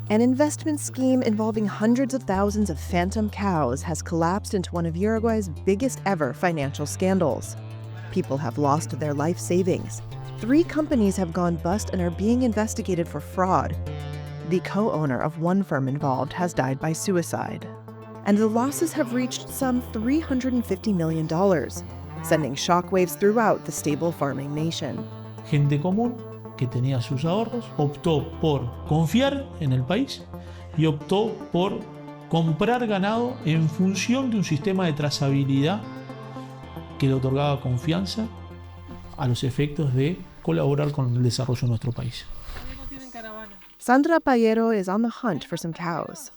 An investment scheme involving hundreds of thousands of phantom cows has collapsed into one of Uruguay's biggest ever financial scandals. People have lost their life savings. 3 companies have gone bust and are being investigated for fraud. The co-owner of one firm involved has died by suicide. And the losses have reached some $350 million, sending shockwaves throughout the stable farming nation. Gente común que tenía sus ahorros optó por confiar en el país y optó por comprar ganado en función de un sistema de trazabilidad que le otorgaba confianza a los efectos de colaborar con el desarrollo de nuestro país. Sandra Payero is on the hunt for some cows.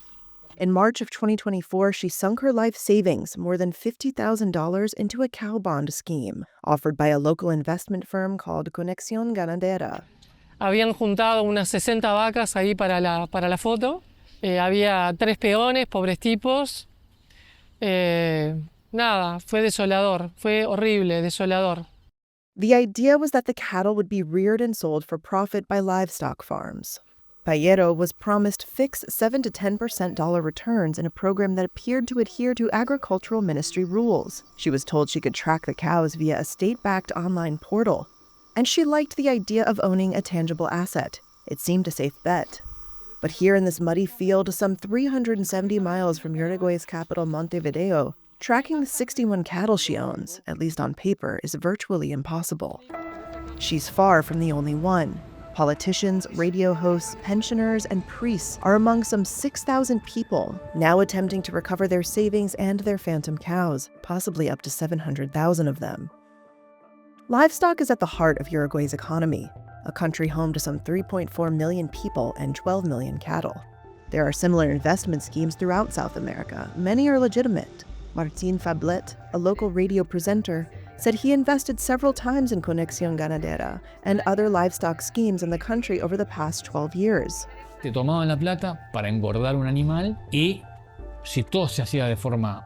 In March of 2024, she sunk her life savings, more than $50,000, into a cow bond scheme offered by a local investment firm called Conexión Ganadera. Habían juntado unas 60 vacas ahí para la foto. Había 3 peones, pobres tipos. Nada, fue desolador, fue horrible, desolador. The idea was that the cattle would be reared and sold for profit by livestock farms. Payero was promised fixed 7 to 10% returns in a program that appeared to adhere to agricultural ministry rules. She was told she could track the cows via a state-backed online portal. And she liked the idea of owning a tangible asset. It seemed a safe bet. But here in this muddy field, some 370 miles from Uruguay's capital, Montevideo, tracking the 61 cattle she owns, at least on paper, is virtually impossible. She's far from the only one. Politicians, radio hosts, pensioners, and priests are among some 6,000 people now attempting to recover their savings and their phantom cows, possibly up to 700,000 of them. Livestock is at the heart of Uruguay's economy, a country home to some 3.4 million people and 12 million cattle. There are similar investment schemes throughout South America. Many are legitimate. Martín Fablet, a local radio presenter, said he invested several times in Conexión Ganadera and other livestock schemes in the country over the past 12 years. Te tomaban la plata para engordar un animal y si todo se hacía de forma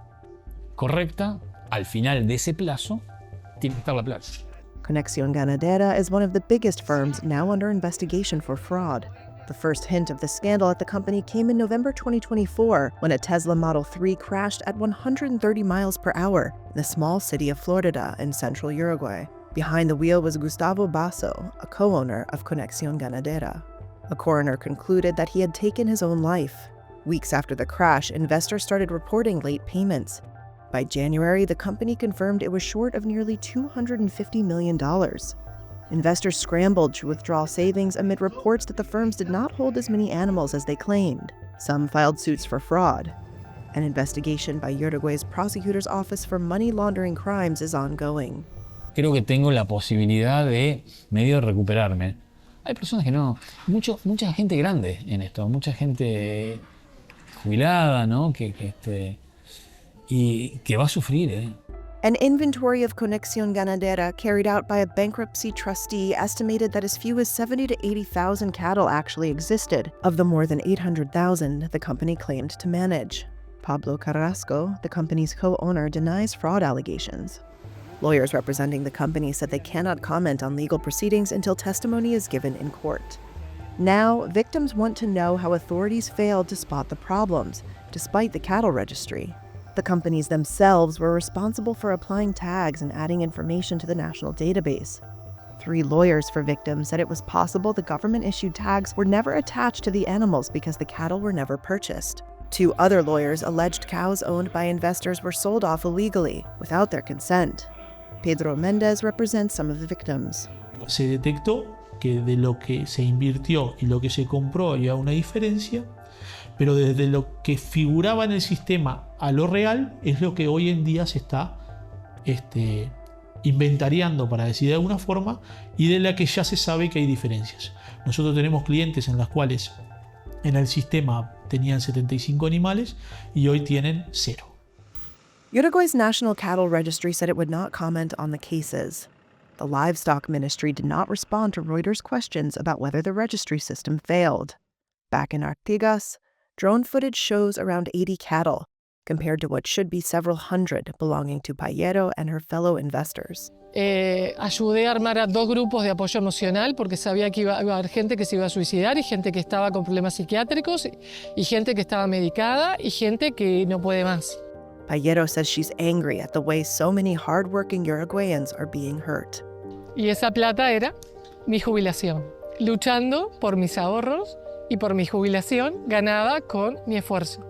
correcta, al final de ese plazo, tiene que estar la plata. Conexión Ganadera is one of the biggest firms now under investigation for fraud. The first hint of the scandal at the company came in November 2024 when a Tesla Model 3 crashed at 130 miles per hour in the small city of Florida in central Uruguay. Behind the wheel was Gustavo Basso, a co-owner of Conexión Ganadera. A coroner concluded that he had taken his own life. Weeks after the crash, investors started reporting late payments. By January, the company confirmed it was short of nearly $250 million. Investors scrambled to withdraw savings amid reports that the firms did not hold as many animals as they claimed. Some filed suits for fraud. An investigation by Uruguay's prosecutor's office for money laundering crimes is ongoing. Creo que tengo la posibilidad de medio recuperarme. Hay personas que no, mucha gente grande en esto, mucha gente jubilada, ¿no? Y que va a sufrir, An inventory of Conexión Ganadera carried out by a bankruptcy trustee estimated that as few as 70 to 80,000 cattle actually existed, of the more than 800,000 the company claimed to manage. Pablo Carrasco, the company's co-owner, denies fraud allegations. Lawyers representing the company said they cannot comment on legal proceedings until testimony is given in court. Now, victims want to know how authorities failed to spot the problems, despite the cattle registry. The companies themselves were responsible for applying tags and adding information to the national database. 3 lawyers for victims said it was possible the government-issued tags were never attached to the animals because the cattle were never purchased. 2 other lawyers alleged cows owned by investors were sold off illegally, without their consent. Pedro Méndez represents some of the victims. Se detectó que de lo que se invirtió y lo que se compró había una diferencia, pero desde lo que figuraba en el sistema a lo real es lo que hoy en día se está inventariando, para decir de alguna forma, y de la que ya se sabe que hay diferencias. Nosotros tenemos clientes en las cuales en el sistema tenían 75 animales y hoy tienen 0. Uruguay's National Cattle Registry said it would not comment on the cases. The Livestock Ministry did not respond to Reuters' questions about whether the registry system failed. Back in Artigas, drone footage shows around 80 cattle, compared to what should be several hundred belonging to Payero and her fellow investors. Ayudé a armar a 2 grupos de apoyo emocional porque sabía que iba a haber gente que se iba a suicidar y gente que estaba con problemas psiquiátricos y gente que estaba medicada y gente que no puede más. Payero says she's angry at the way so many hardworking Uruguayans are being hurt. Y esa plata era mi jubilación, luchando por mis ahorros y por mi jubilación ganada con mi esfuerzo.